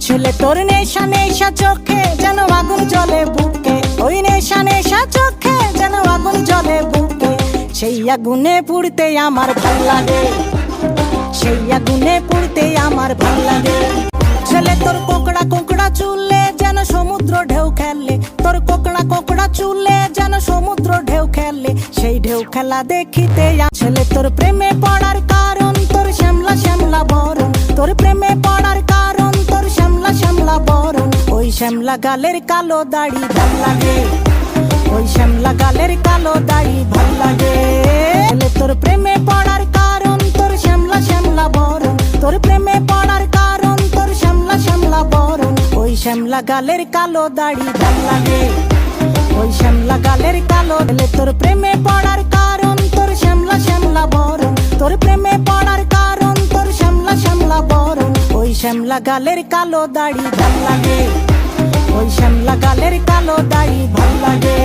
ছেলে তোর নেশা নেশা চোখে যেন আগুন জ্বলে বুকে, ওই নেশা নেশা চোখে যেন আগুন জ্বলে বুকে। সেই আগুনে পুড়তে আমার ভাল লাগে, সেই আগুনে পুড়তে আমার ভাল লাগে। ছেলে তোর কোকড়া কোকড়া চুলে যেন সমুদ্র ঢেউ খেলে, তোর কোকড়া কোকড়া চুলে যেন সমুদ্র ঢেউ খেলে। সেই ঢেউ খেলা দেখিতে ছেলে তোর প্রেমে পড়ার কারণ তোর শ্যামলা শ্যামলা বরণ, তোর প্রেমে পড়ার কারণ তোর শ্যামলা শ্যামলা বরণ। ওই শ্যামলা গালের কালো দাড়ি ভাল লাগে, ওই শ্যামলা গালের কালো দাড়ি ভাল লাগে। ছেলে তোর প্রেমে পড়ার কারণ তোর শ্যামলা শ্যামলা বরণ, তোর প্রেমে পড়ার কারণ তোর শ্যামলা শ্যামলা বরণ। ওই শ্যামলা গালের কালো দাড়ি ভাল লাগে, ওই শ্যামলা গালের কালো। ছেলে তোর প্রেমে পড়ার কারণ তোর শ্যামলা শ্যামলা বরণ, তোর প্রেমে পড়ার কারণ তোর শ্যামলা শ্যামলা বরণ। ওই শ্যামলা গালের কালো দাড়ি ভাল লাগে, ওই শ্যামলা গালের কালো দাড়ি ভাল লাগে।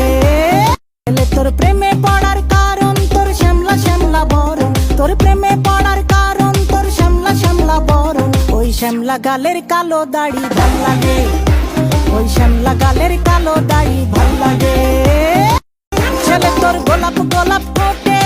ছেলে তোর প্রেমে পড়ার কারণ তোর শ্যামলা শ্যামলা বরণ, তোর প্রেমে পড়ার কারণ তোর শ্যামলা শ্যামলা বরণ। ওই শ্যামলা গালের কালো দাড়ি ভাল লাগে, ওই শ্যামলা গালের কালো দাড়ি ভাল লাগে। ছেলে তোর গোলাপ গোলাপ ঠোঁটে